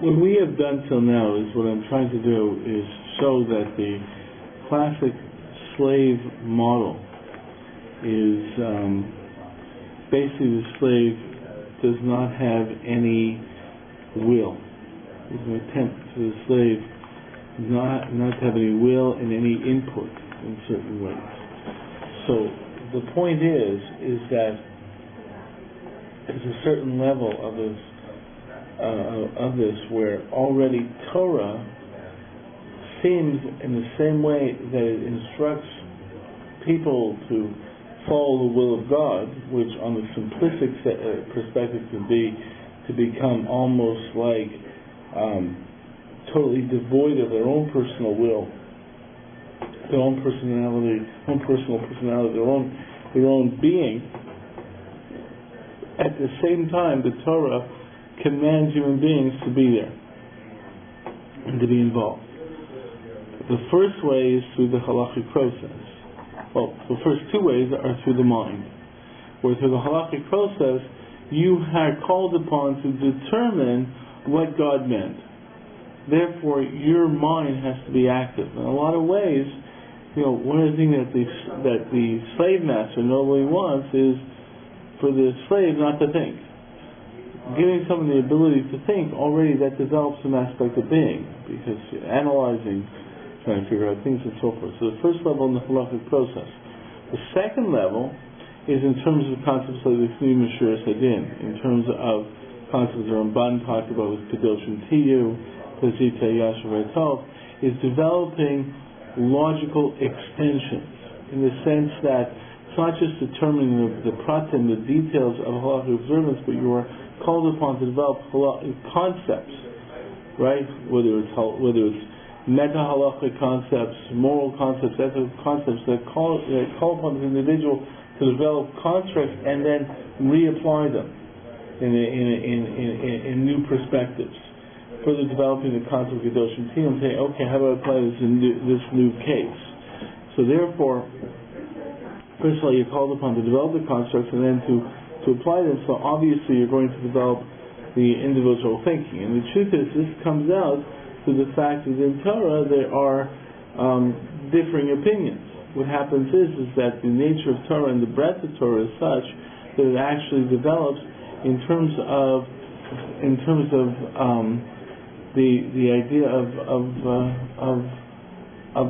what we have done till now is what I'm trying to do is show that the classic slave model is basically the slave does not have any will. There's an attempt for the slave not to have any will and any input in certain ways. So the point is that there's a certain level of this where already Torah seems in the same way that it instructs people to follow the will of God, which on the simplistic perspective can be to become almost like totally devoid of their own personal will, their own personality, their own being. At the same time, the Torah commands human beings to be there and to be involved. The first way is through the halachic process. Well, the first two ways are through the mind, where through the halachic process you are called upon to determine what God meant. Therefore, your mind has to be active. In a lot of ways, one of the things that the slave master normally wants is for the slave not to think. Giving someone the ability to think, already that develops some aspect of being, because you're analyzing, trying to figure out things and so forth. So the first level in the halachic process. The second level is in terms of concepts like the Fri May, in terms of concepts that Ramban talked about with Kadosh and Tiyu, Pazita, Yashav, Tov, is developing logical extensions in the sense that it's not just determining the pratim, the details of halachic observance, but you are called upon to develop concepts, right? Whether it's meta-halachic concepts, moral concepts, ethical concepts that call upon the individual to develop constructs and then reapply them in new perspectives. Further developing the concept of Kadosh and Tiyum, saying, okay, how do I apply this in this new case? So therefore, first of all, you're called upon to develop the constructs and then to apply them. So obviously you're going to develop the individual thinking. And the truth is, this comes out to the fact that in Torah there are differing opinions. What happens is that the nature of Torah and the breadth of Torah is such that it actually develops in terms of the idea of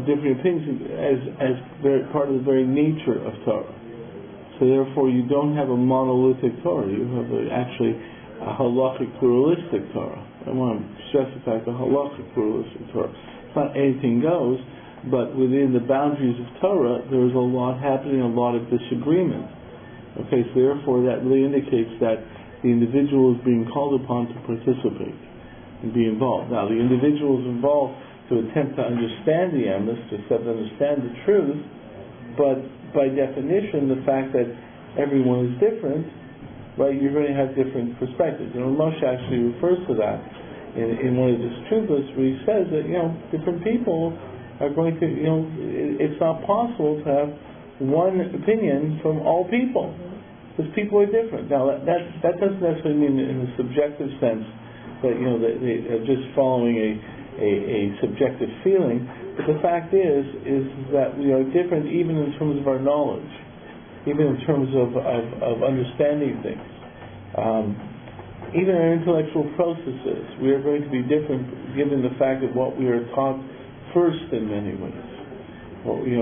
different opinions as part of the very nature of Torah. So therefore, you don't have a monolithic Torah. You have actually a halachic pluralistic Torah. I want to stress the fact that halachic pluralistic Torah. It's not anything goes, but within the boundaries of Torah, there is a lot happening, a lot of disagreement. Okay, so therefore, that really indicates that the individual is being called upon to participate and be involved. Now, the individual is involved to attempt to understand the emes, to understand the truth, but by definition, the fact that everyone is different, right, you're going to have different perspectives. And Moshe actually refers to that in one of his truth lists, where he says that, different people are going to, it's not possible to have one opinion from all people, because people are different. Now, that doesn't necessarily mean in the subjective sense that, they are just following a subjective feeling, but the fact is that we are different even in terms of our knowledge, even in terms of understanding things. Even in intellectual processes, we are going to be different given the fact that what we are taught first in many ways. What we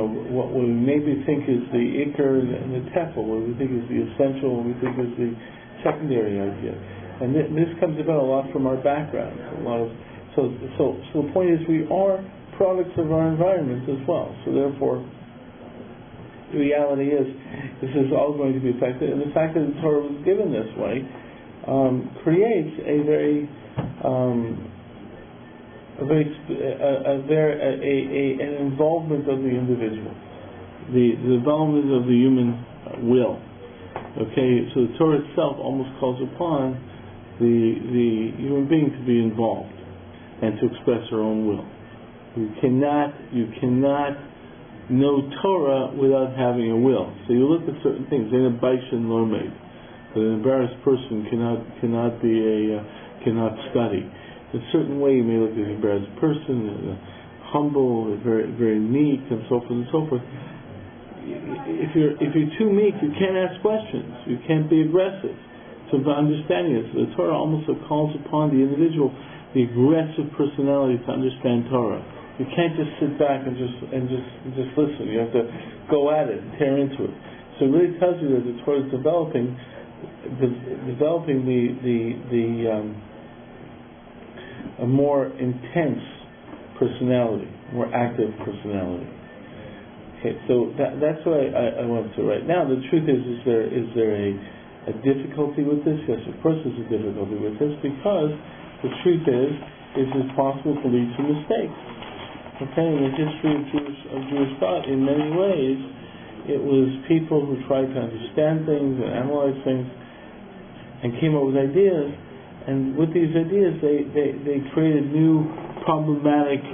maybe think is the ikar and the tefel, what we think is the essential, what we think is the secondary idea. And this comes about a lot from our backgrounds. So the point is, we are products of our environment as well. So therefore, the reality is, this is all going to be affected. And the fact that the Torah was given this way creates an involvement of the individual, the development of the human will. Okay, so the Torah itself almost calls upon the human being to be involved and to express their own will. You cannot know Torah without having a will. So you look at certain things. In a Baishan Lormaid, an embarrassed person cannot study. a certain way. You may look at him as a person, humble, very, very meek, and so forth and so forth. If you're too meek, you can't ask questions. You can't be aggressive. So the understanding is the Torah almost calls upon the individual, the aggressive personality, to understand Torah. You can't just sit back and just listen. You have to go at it, tear into it. So it really tells you that the Torah is developing a more intense personality, more active personality. Okay, so that's what I want to right now. The truth is there a difficulty with this? Yes, of course there's a difficulty with this, because the truth is it's possible to lead to mistakes. Okay, in the history of Jewish thought, in many ways, it was people who tried to understand things and analyze things and came up with ideas, and with these ideas they created new problematic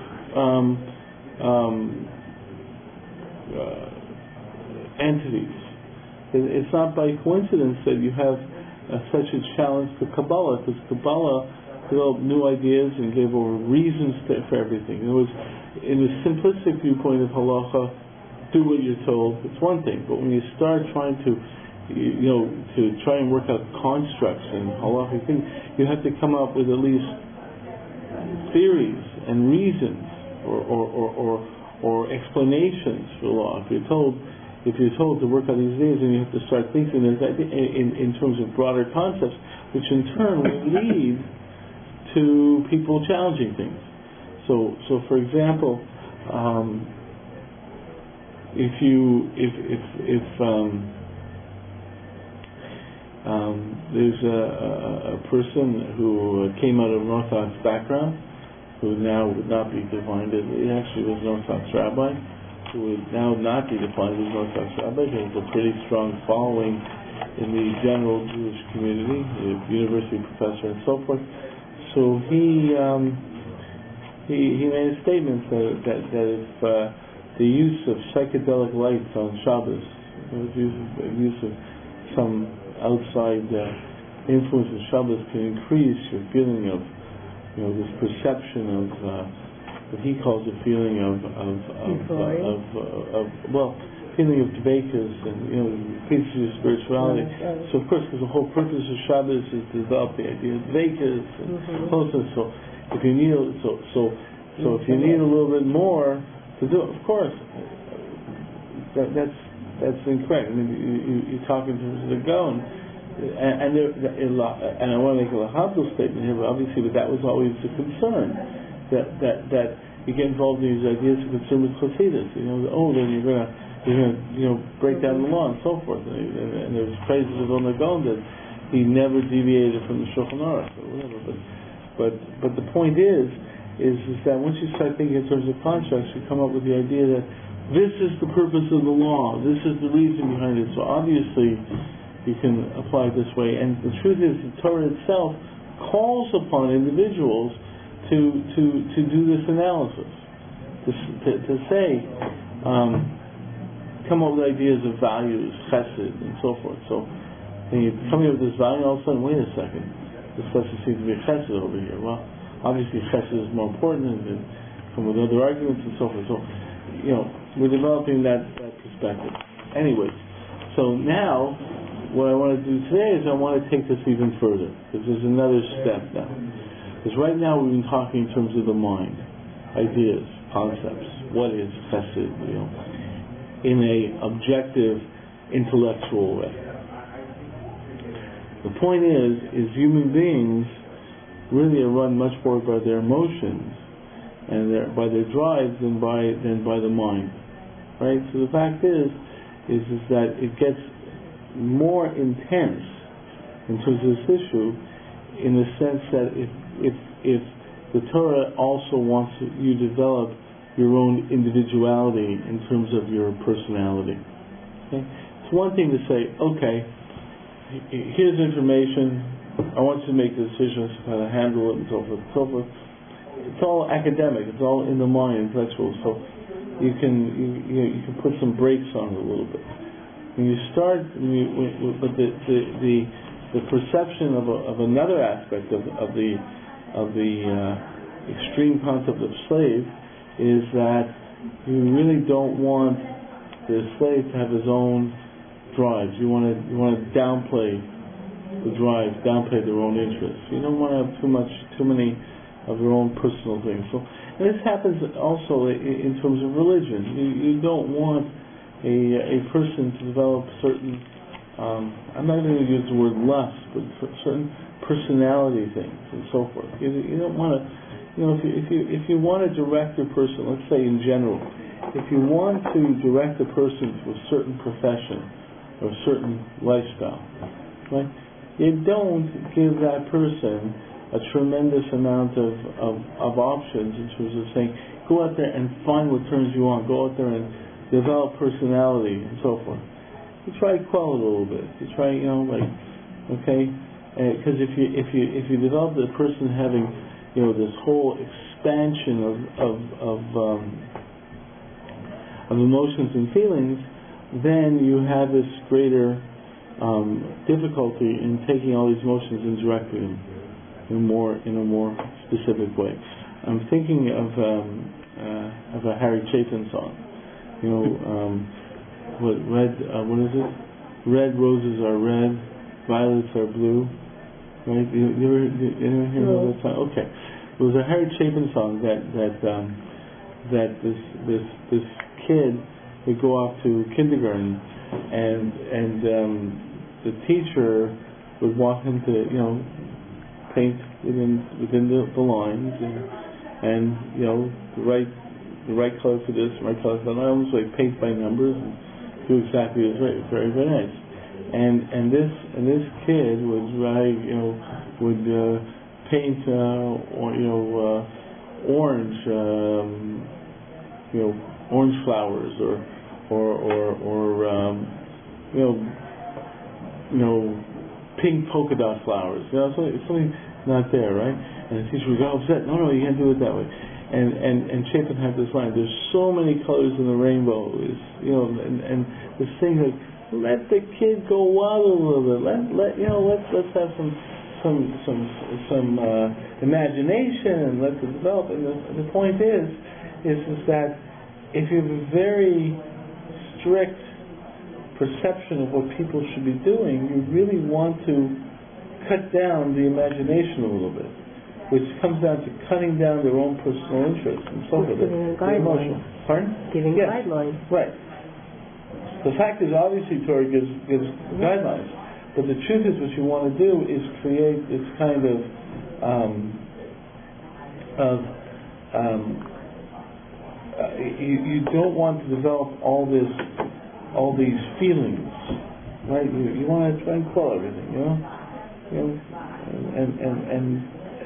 entities. It's not by coincidence that you have such a challenge to Kabbalah, because Kabbalah developed new ideas and gave over reasons for everything. It was, in the simplistic viewpoint of halacha, do what you're told, it's one thing, but when you start trying to try and work out constructs and halachic things, you have to come up with at least theories and reasons or explanations for law. If you're told to work out these ideas, then you have to start thinking in terms of broader concepts, which in turn will lead to people challenging things. So for example, there's a person who came out of an Orthodox background, who now would not be defined as, he actually was an Orthodox rabbi, who would now not be defined as an Orthodox rabbi. He has a pretty strong following in the general Jewish community, a university professor and so forth. So he made a statement that if the use of psychedelic lights on Shabbos, use of some outside influence of Shabbos can increase your feeling of, this perception of what he calls a feeling feeling of dveikus, and increases your spirituality. So of course, because the whole purpose of Shabbos is to develop the idea of dveikus and closeness. So if you need if you need a little bit more to do, of course, that's incorrect. I mean, you talk in terms of the Gaon, and I want to make a lahabdil statement here, but obviously, that was always the concern, that you get involved in these ideas of concern with Chassidus. Then you're gonna break down the law and so forth. And there's praises of Vilna Gaon that he never deviated from the Shulchan Aruch or whatever. But the point is that once you start thinking in terms of contracts, you come up with the idea that this is the purpose of the law, this is the reason behind it. So obviously you can apply it this way. And the truth is, the Torah itself calls upon individuals to do this analysis, to say, come up with ideas of values, chesed, and so forth. So when you're coming up with this value, all of a sudden, wait a second, this doesn't seem to be a chesed over here. Well, obviously chesed is more important than come with other arguments and so forth. So, we're developing that perspective. Anyways, so now, what I want to do today is I want to take this even further, because there's another step now. Because right now we've been talking in terms of the mind, ideas, concepts, what is chesed, in a objective, intellectual way. The point is human beings really are run much more by their emotions and by their drives than by the mind, right? So the fact is that it gets more intense in terms of this issue, in the sense that if the Torah also wants you to develop your own individuality in terms of your personality. Okay? It's one thing to say, okay, here's information, I want you to make decisions how to handle it and so forth and so forth. It's all academic, it's all in the mind, intellectual, so you can put some brakes on it a little bit. When you start, but the perception of another aspect of the extreme concept of slave is that you really don't want the slave to have his own drives. You want to downplay the drives, downplay their own interests. You don't want to have too many of your own personal things. So, and this happens also in terms of religion. You don't want a person to develop certain, I'm not going to use the word lust, but certain personality things and so forth. You don't want to, if you want to direct a person, let's say in general, if you want to direct a person to a certain profession or a certain lifestyle, right? You don't give that person a tremendous amount of options in terms of saying, go out there and find what turns you on, go out there and develop personality and so forth. You try to quell it a little bit. You try, because if you develop the person having, this whole expansion of emotions and feelings, then you have this greater difficulty in taking all these emotions and directing them in a more specific way. I'm thinking of a Harry Chapin song. What is it? Red roses are red, violets are blue. Right? You ever hear that song? Okay. It was a Harry Chapin song that this kid would go off to kindergarten, and the teacher would want him to paint within the lines and the right color for this, the right color for that. I almost like paint by numbers and do exactly as right. Very, very nice. And this kid would paint orange flowers or pink polka dot flowers. Something not there, right? And the teacher would go upset. No, you can't do it that way. And Chapin had this line: "There's so many colors in the rainbow." And this thing like, let the kid go wild a little bit. Let's have some imagination and let it develop. And the point is that if you have a very strict perception of what people should be doing, you really want to cut down the imagination a little bit, which comes down to cutting down their own personal interests and so forth. Giving a guideline. Pardon? Giving a guideline. Right. The fact is, obviously, Torah gives guidelines, but the truth is, what you want to do is create this kind of you don't want to develop all these feelings, right? You want to try and quell everything,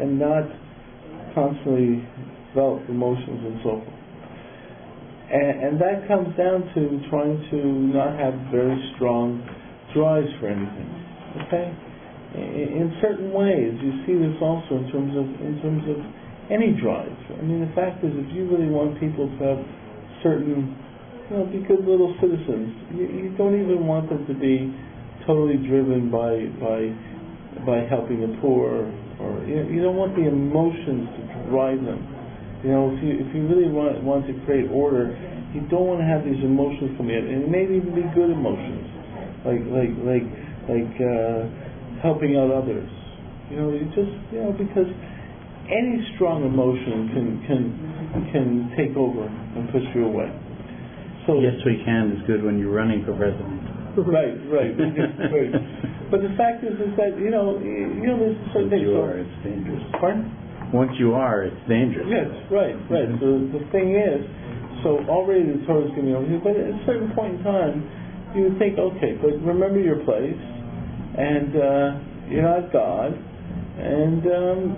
and not constantly develop emotions and so forth. And that comes down to trying to not have very strong drives for anything. Okay? In certain ways, you see this also in terms of any drive. I mean, the fact is, if you really want people to have certain, be good little citizens, you don't even want them to be totally driven by helping the poor, or you don't want the emotions to drive them. If you really want to create order, you don't want to have these emotions coming in, and it may even be good emotions, like helping out others. Because any strong emotion can take over and push you away. So yes, we can is good when you're running for president. Right. But the fact is that there's certain things. It's dangerous. Pardon? Once you are, it's dangerous. Yes, right. So the thing is, already the Torah is giving you, but at a certain point in time, you would think, okay, but remember your place, and you're not God, and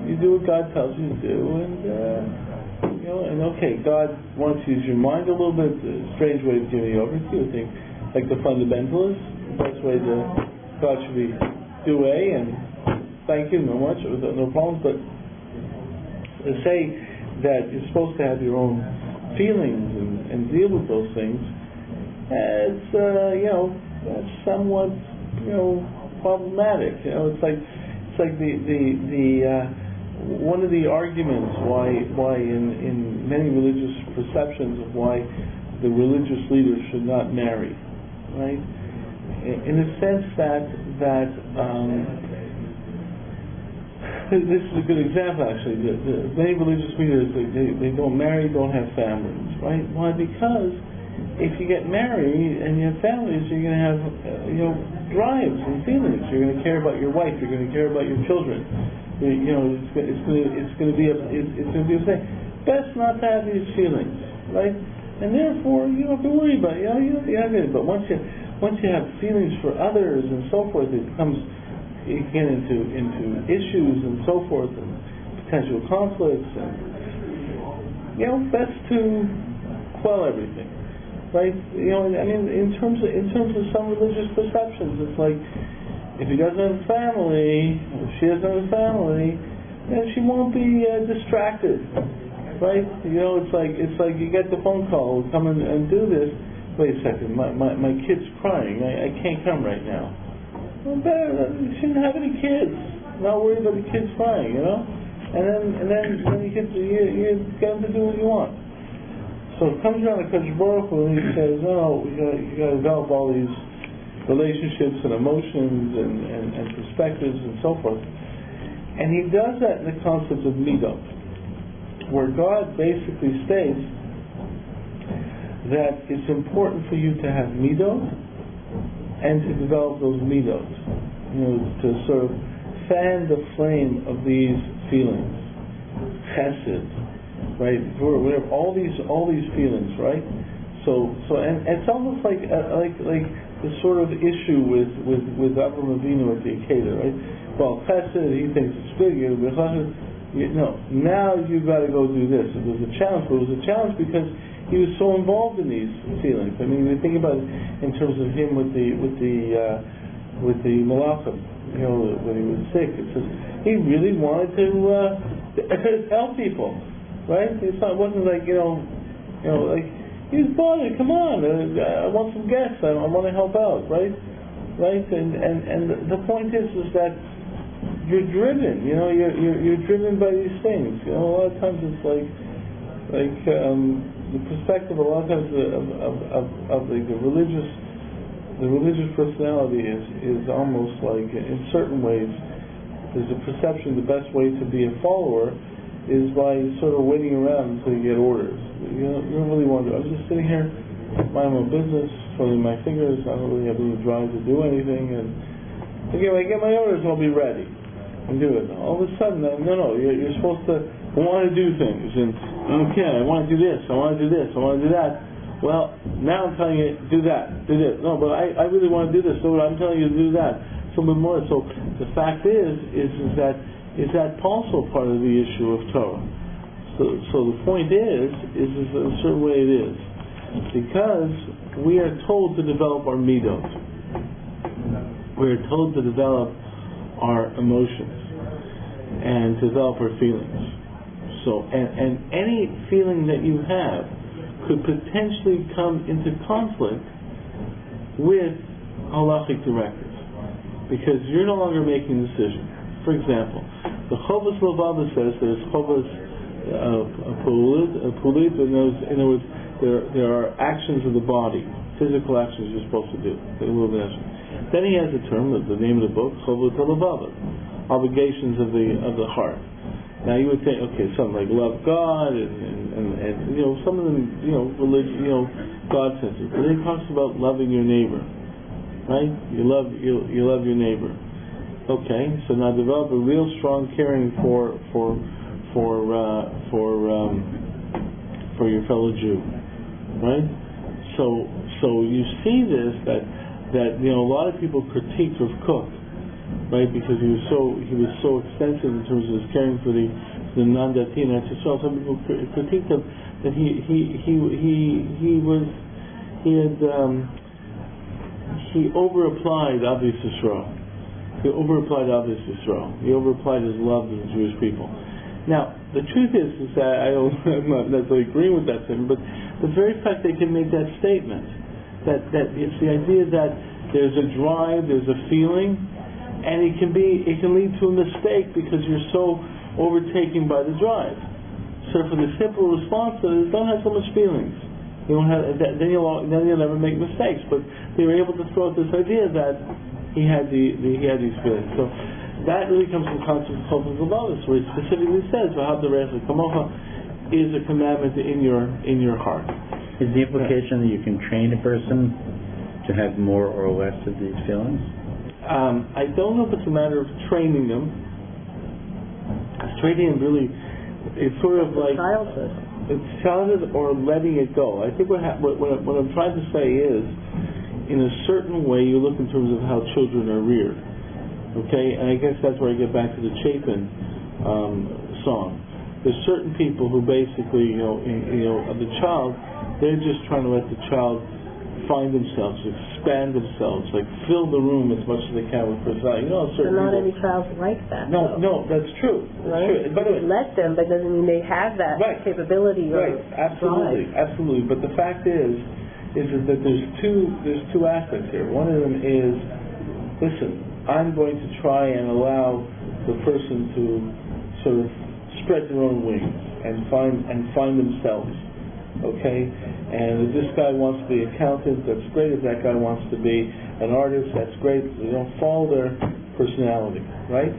you do what God tells you to do, and okay, God wants to use your mind a little bit. A strange way of giving you over. You would think, like the fundamentalists, the best way to God should be do A and thank you, no much, no problems, but to say that you're supposed to have your own feelings and deal with those things, it's that's somewhat problematic. It's like the one of the arguments why in many religious perceptions of why the religious leaders should not marry, right? In a sense that this is a good example actually. The many religious leaders they don't marry, don't have families, right? Why? Because if you get married and you have families, you're going to have drives and feelings. You're going to care about your wife. You're going to care about your children. It's going to be a thing. Best not to have these feelings, right? And therefore, you don't have to worry about it. But once you have feelings for others and so forth, you get into issues and so forth and potential conflicts, and best to quell everything, right? In terms of some religious perceptions, it's like if he doesn't have a family, if she doesn't have a family, then she won't be distracted, right? It's like you get the phone call, come and do this. Wait a second, my kid's crying. I can't come right now. Well, better, you shouldn't have any kids. Not worry about the kids crying, And then you get them to do what you want. So it comes around to Kodesh Baruch Hu and he says, no, you got to develop all these relationships and emotions and perspectives and so forth. And he does that in the concept of midot, where God basically states that it's important for you to have midot and to develop those midot, to sort of fan the flame of these feelings, chesed, right? We have all these feelings, right? So and it's almost like the sort of issue with Avraham Avinu at the Akedah, right? Well, chesed, he thinks it's good. Now you've got to go do this. It was a challenge, but it was a challenge because he was so involved in these feelings. I mean, you think about it in terms of him with the malachim. When he was sick, it says he really wanted to help people, right? It wasn't like like he was bothered. Come on, I want some guests. I want to help out, right? And the point is that you're driven. You're driven by these things. A lot of times it's like the perspective a lot of times of the religious personality is almost like, in certain ways, there's a perception the best way to be a follower is by sort of waiting around until you get orders. You don't really want to. I'm just sitting here, minding my own business, twiddling my fingers. I don't really have any drive to do anything, and when I get my orders, I'll be ready and do it. All of a sudden, no, you're supposed to want to do things, and okay, I want to do this, I want to do this, I want to do that. Well, now I'm telling you, do that, do this. No, but I really want to do this, so I'm telling you to do that. So much more. So the fact is that also part of the issue of Torah. So the point is a certain way it is, because we are told to develop our midot. We are told to develop our emotions and to develop our feelings. So, and any feeling that you have could potentially come into conflict with halachic directives, because you're no longer making decisions. For example, the Chovas Levava says there's Chovas Pulit, in other words, there are actions of the body, physical actions you're supposed to do. Then he has a term, the name of the book, Chovas Levava, obligations of the heart. Now you would think, okay, something like love God and some of them, religion, God centered. But then he talks about loving your neighbor, right? You love your neighbor. Okay, so now develop a real strong caring for your fellow Jew, right? So you see this that a lot of people critiqued of Cook, right? Because he was so extensive in terms of his caring for the non-Dati and Eretz. Some people critiqued him that he over-applied Ahavas Yisrael. He over-applied Ahavas Yisrael. He over-applied his love to the Jewish people. Now, the truth is that I'm not necessarily agreeing with that statement, but the very fact they can make that statement, that it's the idea that there's a drive, there's a feeling, and it can lead to a mistake because you're so overtaken by the drive. So for the simple response to it is, don't have so much feelings. You don't have, then you'll never make mistakes. But they were able to throw out this idea that he had these feelings. So that really comes from the concept of Chofetz Levalos, where it specifically says, "V'habdarecha kamocha," is a commandment in your heart. Is the implication that you can train a person to have more or less of these feelings? I don't know if it's a matter of training them. Training them really, it's sort of like childhood. It's childhood or letting it go. I think what I'm trying to say is, in a certain way, you look in terms of how children are reared. Okay, and I guess that's where I get back to the Chapin song. There's certain people who basically, the child, they're just trying to let the child find themselves, expand themselves, like fill the room as much as they can with personality. But not every child's like that. No, that's true. Right? True. By the way, let them, but doesn't mean they have that capability or absolutely, drive. absolutely. But the fact is that there's two aspects here. One of them is, listen, I'm going to try and allow the person to sort of spread their own wings and find themselves. Okay, and if this guy wants to be an accountant, that's great. If that guy wants to be an artist, that's great. They don't follow their personality, right?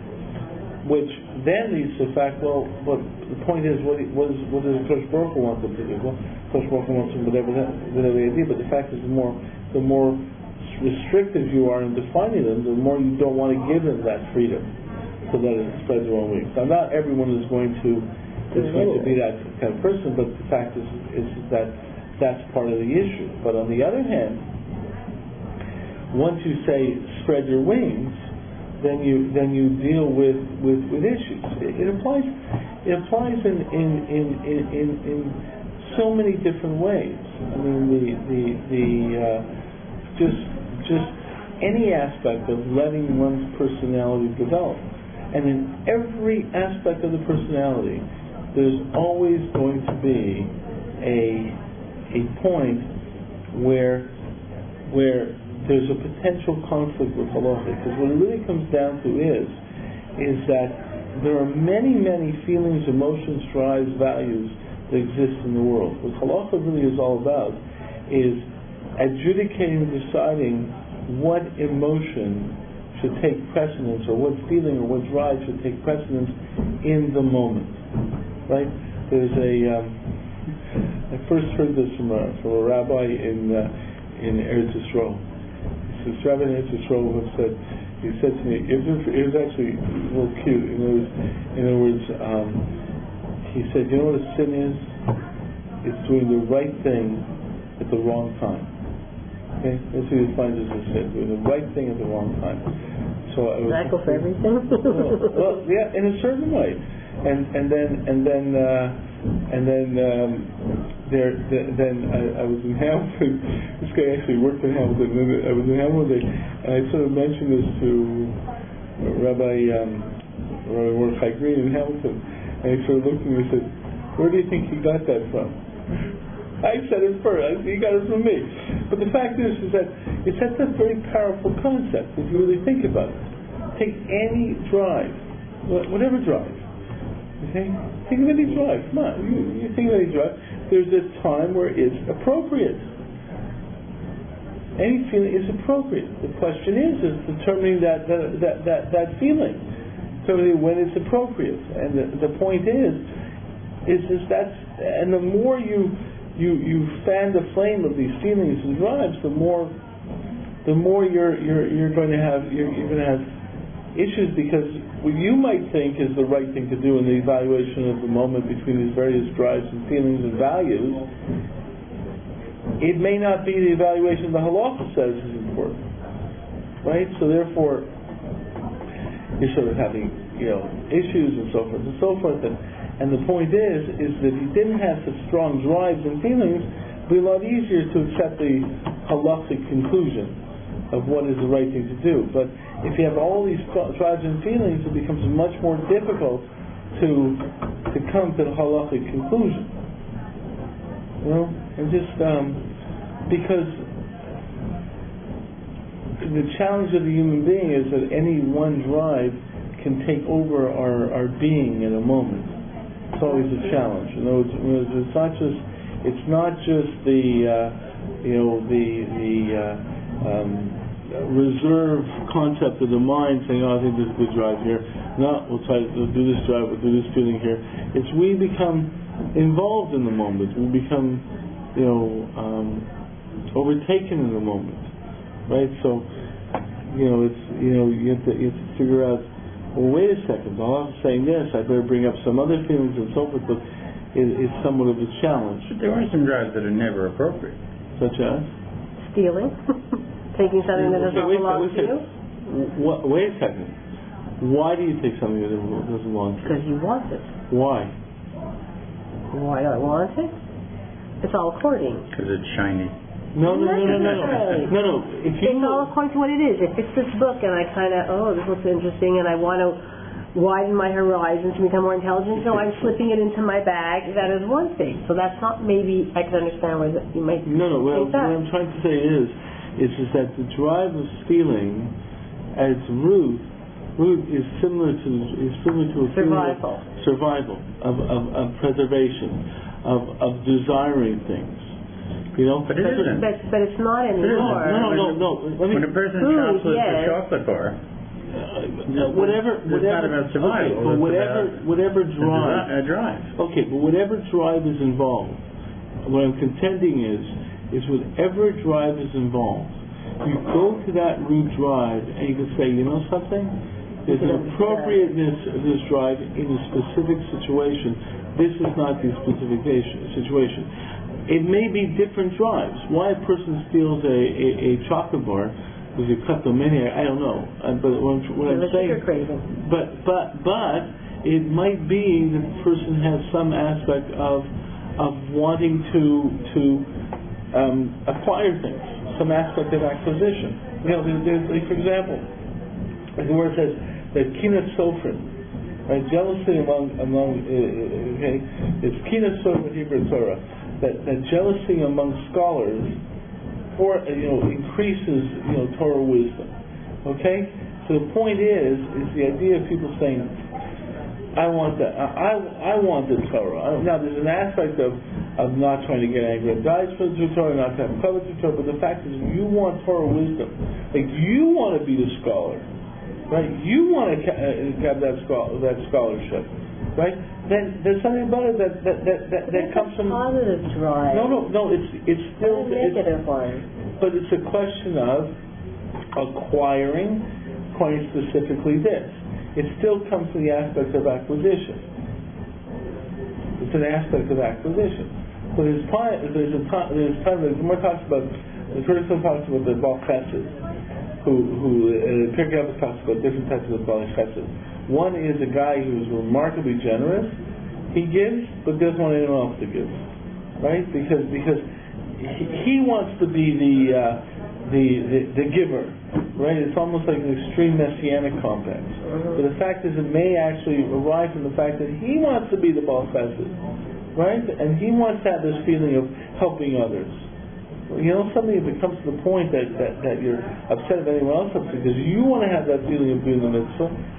Which then leads to the fact, well, but the point is, what does Kosh Baruch Hu want them to do? Well, Kosh Baruch Hu wants them whatever they do. But the fact is, the more restrictive you are in defining them, the more you don't want to give them that freedom to let it spread their own wings. Now, not everyone is going to be that kind of person, but the fact is that that's part of the issue. But on the other hand, once you say spread your wings, then you deal with issues. It applies in so many different ways. I mean, just any aspect of letting one's personality develop, and in every aspect of the personality, there's always going to be a point where there's a potential conflict with halacha. Because what it really comes down to is that there are many, many feelings, emotions, drives, values that exist in the world. What halacha really is all about is adjudicating, deciding what emotion should take precedence, or what feeling or what drive should take precedence in the moment. Right? There's I first heard this from a rabbi in Eretz Yisrael. This rabbi in Eretz Yisrael he said to me, it was actually a little cute. In other words, he said, you know what a sin is? It's doing the right thing at the wrong time. Okay? That's what he defines as a sin, doing the right thing at the wrong time. So I was, that go for everything? well, yeah, in a certain way. And then I was in Hamilton. This guy actually worked in Hamilton. And then I was in Hamilton, and I sort of mentioned this to Rabbi Mordechai Green in Hamilton, and he sort of looked at me and said, "Where do you think he got that from?" I said it first. He got it from me. But the fact is that that's a very powerful concept if you really think about it. Take any drive, whatever drive. Okay? Think of any drive. Come on, you think of any drive. There's a time where it's appropriate. Any feeling is appropriate. The question is determining that feeling, determining when it's appropriate. And the point is that's, and the more you fan the flame of these feelings and drives, the more you're going to have issues, because what you might think is the right thing to do in the evaluation of the moment between these various drives and feelings and values, it may not be the evaluation the halacha says is important, right? So therefore, you're sort of having issues and so forth, and the point is that if you didn't have such strong drives and feelings, it'd be a lot easier to accept the halachic conclusion of what is the right thing to do. But if you have all these drives and feelings, it becomes much more difficult to come to the halachic conclusion. And just because the challenge of the human being is that any one drive can take over our being in a moment. It's always a challenge. You know, it's not just the reserve concept of the mind saying, "Oh, I think there's a good drive here. No, we'll do this drive. We'll do this feeling here." It's we become involved in the moment. We become, overtaken in the moment, right? So, you have to figure out. Well, wait a second. While I'm saying this, I better bring up some other feelings and so forth. But it's somewhat of a challenge. But there are some drives that are never appropriate, such as stealing, taking something that doesn't belong to you. Wait a second. Why do you take something that doesn't belong to you? Because you want it. Why? Why do I want it? It's all according. Because it's shiny. No. If It's all according to what it is. If it's this book and I kind of, this looks interesting, and I want to widen my horizons to become more intelligent, so I'm slipping it into my bag, that is one thing. So that's not, maybe I can understand where you might think what I'm trying to say is that the drive of stealing at its root is similar to a survival of preservation, of desiring things. But it isn't. But it's not anymore. No. When a person chops a chocolate bar, whatever. It's not about survival. Okay, but whatever drive. Drive. Okay, but whatever drive is involved, what I'm contending is whatever drive is involved, you go to that root drive and you can say, you know something? There's an appropriateness of this drive in a specific situation. This is not the specific situation. It may be different drives. Why a person steals a chocolate bar with a kleptomaniac, I don't know. But what I'm saying, but it might be that the person has some aspect of wanting to acquire things, some aspect of acquisition. There's, for example, the word says that kinat sofrim, right? Jealousy among it's kinat sofrim Hebrew Torah. That jealousy among scholars increases Torah wisdom. Okay? So the point is the idea of people saying, I want that. I want the Torah. Now there's an aspect of not trying to get angry at guys for the Torah, not to have covet the Torah, but the fact is you want Torah wisdom. Like you want to be the scholar. Right? You want to have that scholarship. Right? Then there's something about it that comes from positive drive. No. It's still negative one. But it's a question of acquiring specifically this. It still comes from the aspect of acquisition. It's an aspect of acquisition. So there's time the Gemara talks about the person talks about the Baal Chesed, who Pirkei Avos talks about different types of Baal Chesed. One is a guy who is remarkably generous. He gives, but doesn't want anyone else to give, right? Because he wants to be the giver, right? It's almost like an extreme messianic complex. But the fact is, it may actually arise from the fact that he wants to be the Baal Chesed, right? And he wants to have this feeling of helping others. Something if it comes to the point that you're upset if anyone else upset because you want to have that feeling of being the mitzvah.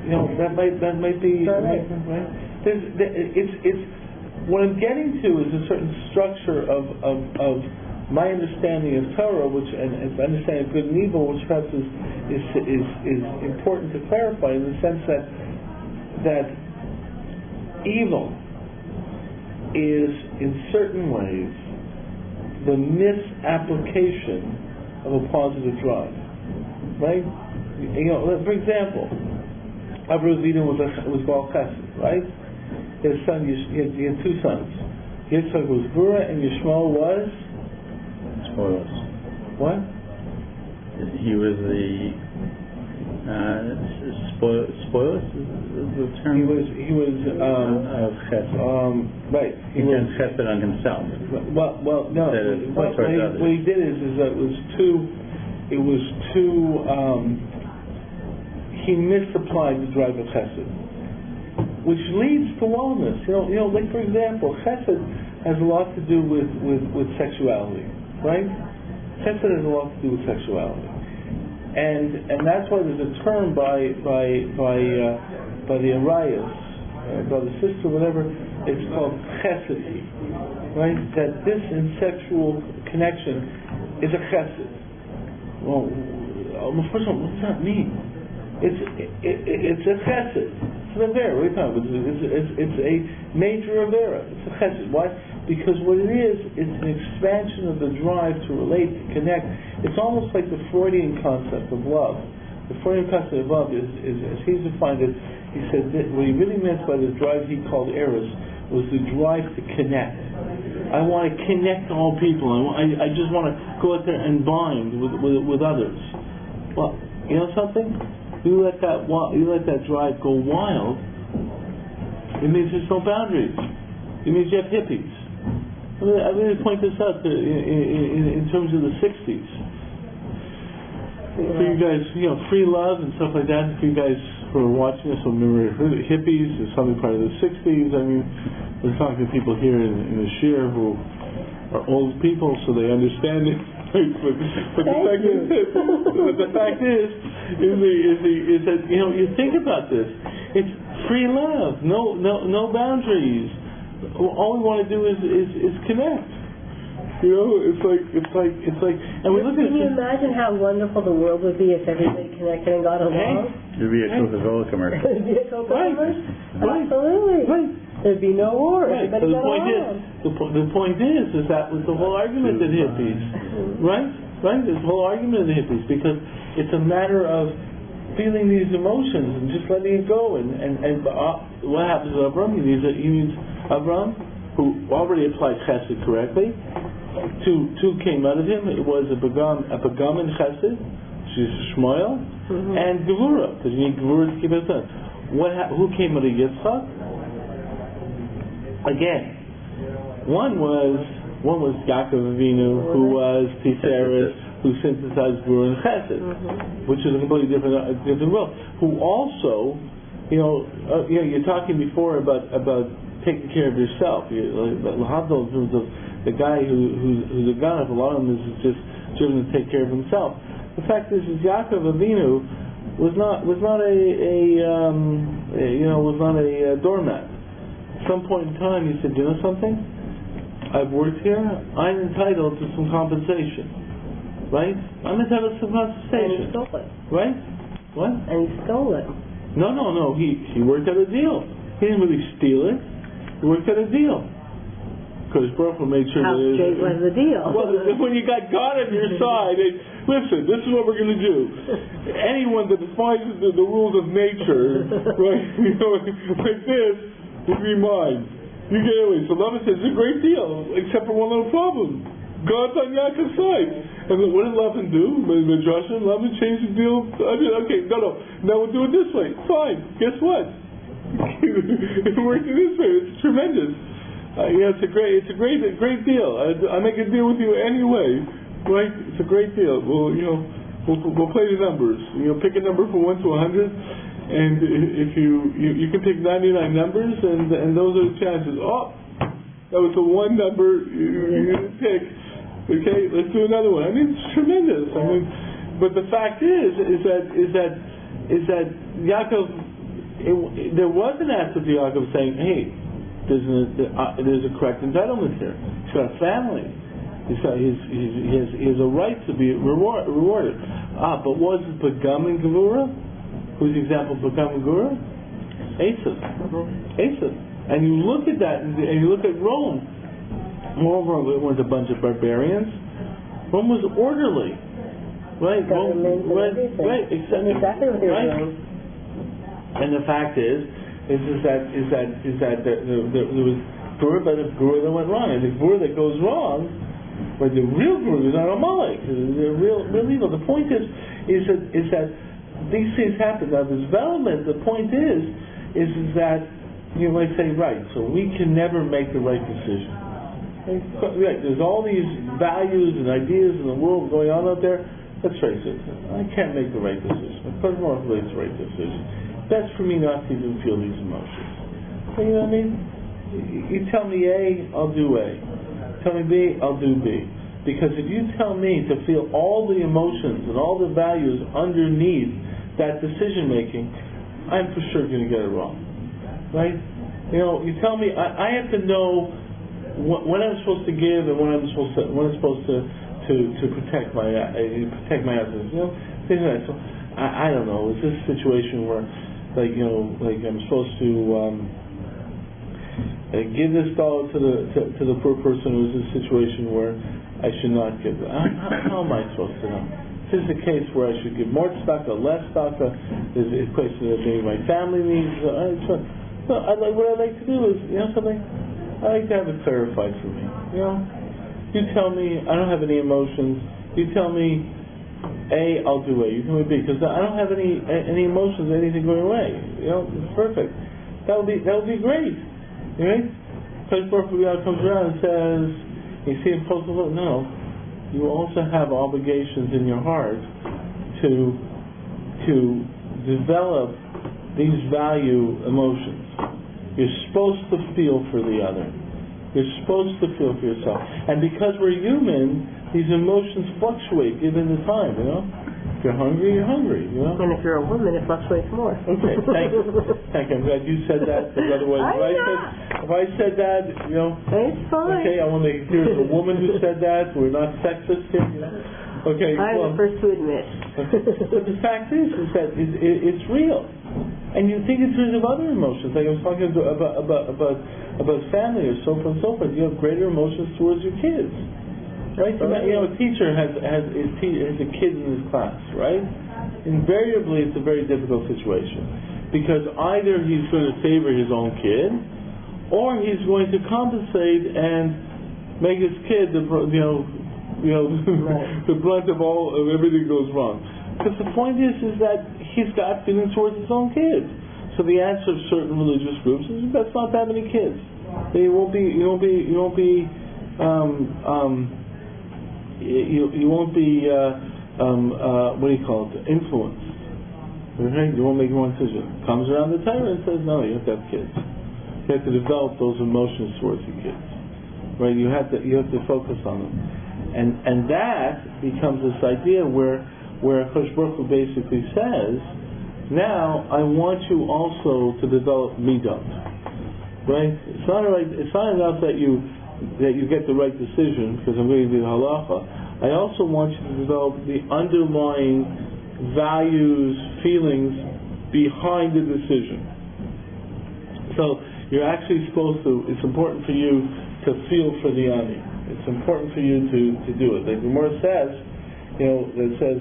That might be right. It's what I'm getting to is a certain structure of my understanding of Torah, which and understanding of good and evil, which perhaps is important to clarify in the sense that evil is in certain ways the misapplication of a positive drive, right? For example, Avraham was Baal Chesed, right? His son, he had two sons. Yitzchak was Gvura, and Yishmael was spoilers. What? He was the spoilers. The term. He was of Chesed. Right. He did Chesed on himself. Well, no. What he did is that it was too. He misapplied the drive of Chesed, which leads to wellness. Like for example, Chesed has a lot to do with sexuality, right? Chesed has a lot to do with sexuality, And that's why there's a term by the Arayas, brother, sister, whatever. It's called chesed, right? That this in sexual connection is a chesed. Well, first of all, what does that mean? It's a chesed. It's an avera. What are you talking about? It's a major avera. It's a chesed. Why? Because what it is, it's an expansion of the drive to relate, to connect. It's almost like the Freudian concept of love. The Freudian concept of love is as he's defined it, he said that what he really meant by the drive he called eros was the drive to connect. I want to connect all people. I just want to go out there and bind with others. Well, you know something? You let that drive go wild, it means there's no boundaries. It means you have hippies. I really point this out in terms of the 60s. For you guys, free love and stuff like that. For you guys who are watching this, remember hippies is something part of the 60s. I mean, we're talking to people here in the shir who are old people, so they understand it. but the fact is that you think about this. It's free love, no boundaries. All we want to do is connect. It's like, and we look at. Can you imagine how wonderful the world would be if everybody connected and got along? There'd be a Coca-Cola commercial. There'd be a Coca-Cola commercial? Right. Absolutely. Right. There'd be no war. Right. Everybody So the point is that was the whole argument of the hippies, right? Right. This whole argument of the hippies, because it's a matter of feeling these emotions and just letting it go. And what happens to Avram? He means Avram, who already applied chesed correctly. Two came out of him. It was a begam in chesed, which is Shmuel, and Gevura, because you need Gevura to keep it done. Who came out of Yitzchak? Again, one was Yaakov Avinu, who was Tiseres, who synthesized Gevura and chesed, which is a completely different world. Who also, you're talking before about taking care of yourself. The guy who's a gun, if a lot of them is just driven to take care of himself. The fact is Yaakov Avinu was not a doormat. At some point in time, he said, "You know something? I've worked here. I'm entitled to some compensation, right? I'm entitled to some compensation." And he stole it. Right? What? And he stole it. No. He worked at a deal. He didn't really steal it. He worked at a deal. Because Baruch made sure How straight was the deal? Well, when you got God on your side, listen, this is what we're going to do. Anyone that defies the rules of nature, right, like this, will be mine. You get away. So Lavan says it's a great deal, except for one little problem. God's on Yaakov's side. And what did Lavan do? Lavan changed the deal. Okay, no. Now we'll do it this way. Fine. Guess what? It worked this way. It's tremendous. It's a great deal. I make a deal with you anyway, right? It's a great deal. We'll play the numbers. Pick a number from 1 to 100, and if you can pick 99 numbers, and those are the chances. Oh, that was the one number you didn't pick. Okay, let's do another one. I mean, it's tremendous. But the fact is that Yaakov, there was an aspect of Yaakov saying, "Hey, there's a correct entitlement here. He's got a family. He has a right to be rewarded. But was it Begam and Gevura? Who's the example of Begam and Gevura? Esav. And you look at that, and you look at Rome. Rome was a bunch of barbarians. Rome was orderly, right? Right. Exactly what they were doing. And the fact is that there was Gevura, but a Gevura that went wrong, and the Gevura that goes wrong, but the real Gevura is not a Amalek. They're real evil. The point is that these things happen. Now, the development. The point is that you might say, right, so we can never make the right decision. Right, there's all these values and ideas in the world going on out there. Let's face it, I can't make the right decision. Of course, not make the right decision. Best for me not to even feel these emotions. You know what I mean? You tell me A, I'll do A. Tell me B, I'll do B. Because if you tell me to feel all the emotions and all the values underneath that decision making, I'm for sure going to get it wrong, right? You tell me I have to know when I'm supposed to give and when I'm supposed to protect my assets, things like that. So I don't know. Is this a situation where, like I'm supposed to give this dollar to the poor person, or is this a situation where I should not give it? How am I supposed to know? Is this a case where I should give more tzedakah, less tzedakah? Is it a question that maybe my family needs? So what I'd like to do is, something, I like to have it clarified for me. You tell me I don't have any emotions. You tell me A, I'll do A. You tell me B, because I don't have any emotions, anything going away. It's perfect. That would be great, right? Because Baruch Hu comes around and says, you see in post no, you also have obligations in your heart to develop these value emotions. You're supposed to feel for the other. You're supposed to feel for yourself. And because we're human, these emotions fluctuate given the time, If you're hungry, you're hungry, And if you're a woman, it fluctuates more. Okay, thank you. I'm glad you said that, because otherwise if I said that, It's fine. Okay, I want to make it clear it's a woman who said that. We're not sexist here, Okay, I'm the first to admit. But the fact is that it's real. And you think in terms of other emotions, like I was talking about family or so forth and so forth. You have greater emotions towards your kids, right? A teacher has a kid in his class, right? Invariably, it's a very difficult situation because either he's going to favor his own kid, or he's going to compensate and make his kid the brunt of everything goes wrong. Because the point is that he's got feelings towards his own kids. So the answer of certain religious groups is that's not that many kids. You won't be influenced. Okay? You won't make one decision. Comes around the Torah and says, no, you have to have kids. You have to develop those emotions towards your kids. Right? You have to focus on them. And that becomes this idea where Akash Baruch Hu basically says, now I want you also to develop midot, right? It's not enough that you get the right decision because I'm going to do the halacha. I also want you to develop the underlying values, feelings behind the decision. So you're actually supposed to. It's important for you to feel for the ani. It's important for you to do it. Like the Gemara says. It says,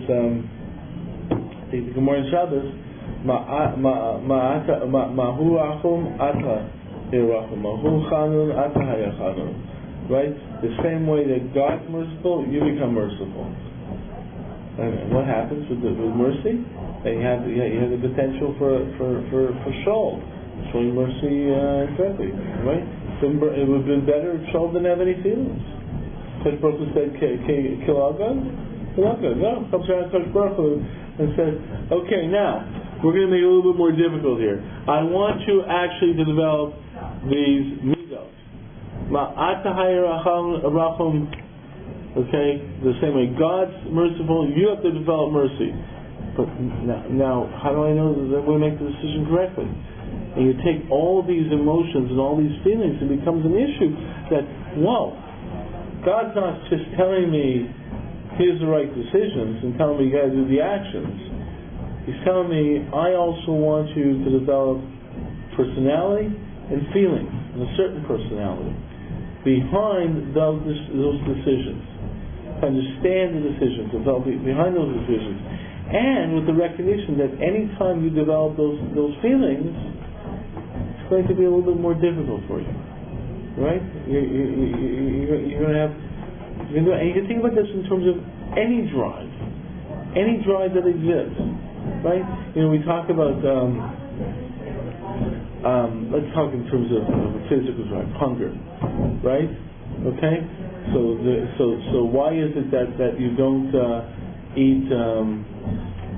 the Gemara in Shabbos, Ma'hu achum ata hirachum, Ma'hu chanun ata hayachanun. Right? The same way that God's merciful, you become merciful. And what happens with mercy? You have the potential for Shaul, showing mercy directly. Right? It would have been better if Shaul didn't have any feelings. Because Baruch Hu said, kill Agag. Comes around Kosh Baruch Hu and says, okay, now we're going to make it a little bit more difficult here. I want you actually to develop these midot. Okay, the same way God's merciful, you have to develop mercy. But now how do I know that we make the decision correctly? And you take all these emotions and all these feelings, it becomes an issue that, God's not just telling me here's the right decisions and telling me you got to do the actions. He's telling me I also want you to develop personality and feelings, and a certain personality behind those decisions. To understand the decisions, develop behind those decisions, and with the recognition that any time you develop those feelings, it's going to be a little bit more difficult for you. Right? You're going to have. And you can think about this in terms of any drive that exists, right? We talk about, let's talk in terms of a physical drive, hunger, right? Okay? So why is it that you don't eat,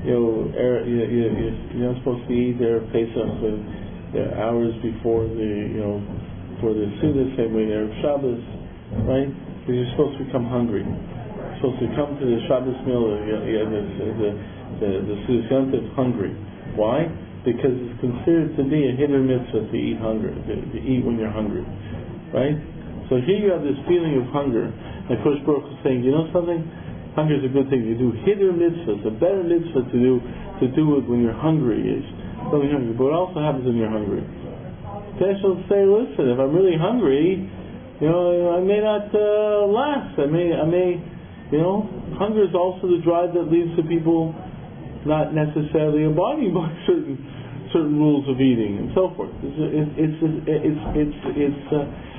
you're not supposed to eat their Pesach, their hours before for the Seudah, same way Erev Shabbos, right? Because you're supposed to become hungry. supposed to come to the Shabbos meal, the Susantiv hungry. Why? Because it's considered to be a hidden mitzvah to eat to eat when you're hungry, right? So here you have this feeling of hunger, and Kodesh Baruch Hu is saying, you know something? Hunger is a good thing to do. Hidden mitzvahs, a better mitzvah to do it when you're hungry is really hungry. But what also happens when you're hungry? Kodesh will say, listen, if I'm really hungry, I may not last. I may, hunger is also the drive that leads to people not necessarily abiding by certain rules of eating and so forth. It's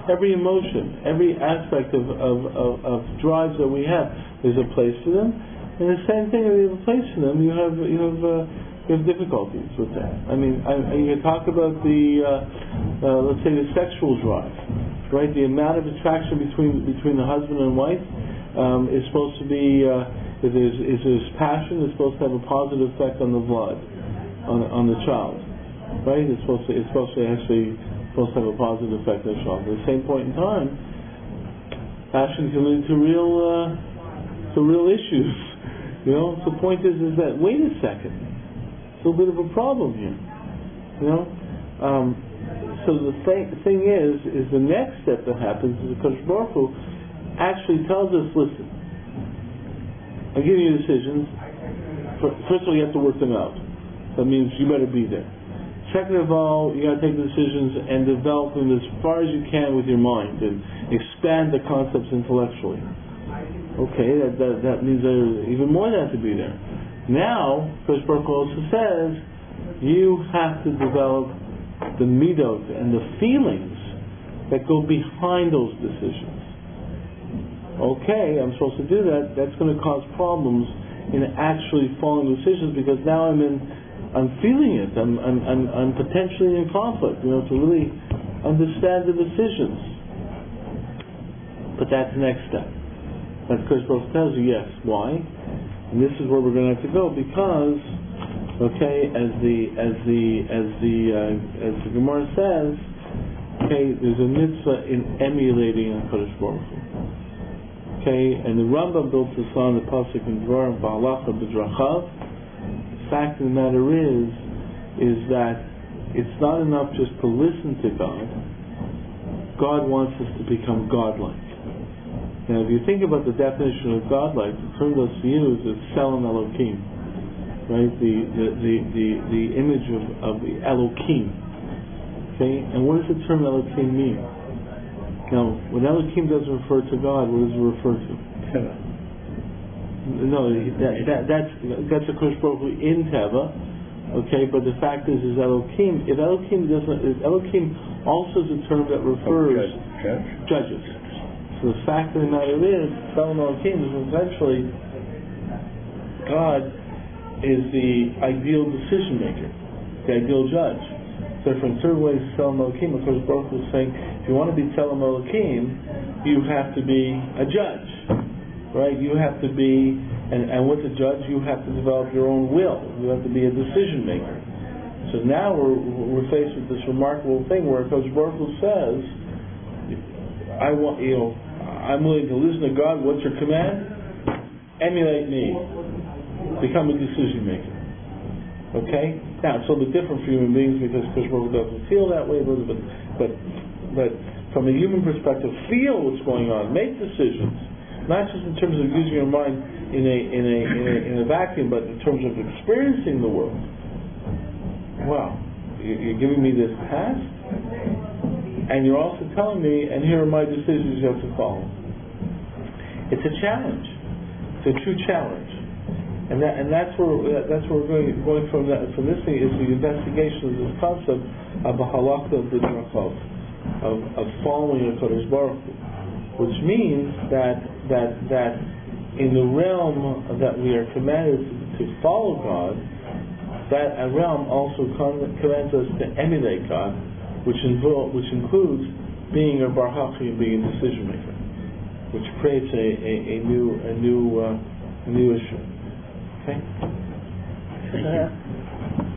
every emotion, every aspect of drives that we have. There's a place for them, and the same thing. If you have a place for them, you have difficulties with that. I mean, you talk about the let's say the sexual drive, right? The amount of attraction between the husband and wife is supposed to be. If there's passion, it's supposed to have a positive effect on the blood, on the child, right? It's supposed to have a positive effect on the child. At the same point in time, passion can lead to real issues. So the point is that wait a second, it's a little bit of a problem here. So the thing is the next step that happens is the Kodesh Baruch Hu actually tells us, listen, I'm giving you decisions. First of all, you have to work them out. That means you better be there. Second of all, you got to take the decisions and develop them as far as you can with your mind and expand the concepts intellectually. Okay, that means even more than have to be there. Now, Kodesh Baruch Hu also says you have to develop the midot and the feelings that go behind those decisions. Okay, I'm supposed to do that. That's going to cause problems in actually following decisions because now I'm feeling it. I'm potentially in conflict. To really understand the decisions. But that's the next step. That Kodesh Baruch Hu tells you, yes. Why? And this is where we're going to have to go because, okay, as the Gemara says, okay, there's a mitzvah in emulating a Kodesh Baruch Hu. Okay, and the Rambam built this on the pasuk in Dvarim Ba'alacha B'drachav. The fact of the matter is that it's not enough just to listen to God. God wants us to become godlike. Now, if you think about the definition of godlike, the term that's used is Selam Elokim, right? The image of the Elokim. Okay, and what does the term Elokim mean? Now, when Elohim doesn't refer to God, what does it refer to? Teva. No, that's a Kodesh Baruch Hu in Teva. Okay, but the fact is Elohim. If Elohim also is a term that refers judges. So the fact of the matter is, Elohim is essentially God is the ideal decision maker, the ideal judge. So from certain ways to Tzelem Elokim, of course Baruch Hu is saying, if you want to be Tzelem Elokim, you have to be a judge, right? You have to be, and with a judge, you have to develop your own will. You have to be a decision maker. So now we're faced with this remarkable thing where Kodesh Baruch Hu says, I'm willing to listen to God. What's your command? Emulate me. Become a decision maker. Okay? Now, it's a little bit different for human beings because Kodesh Baruch Hu doesn't feel that way, but from a human perspective, feel what's going on, make decisions, not just in terms of using your mind in a vacuum, but in terms of experiencing the world. Wow, you're giving me this task, and you're also telling me, and here are my decisions you have to follow. It's a challenge. It's a true challenge. And that's where we're going from this thing is the investigation of this concept of the halakha of the drachot, of following a Kodesh Baruch Hu, which means that in the realm that we are commanded to follow God, that realm also commands us to emulate God, which includes being a bar hachi and being a decision maker, which creates a new issue. Okay? Thank you.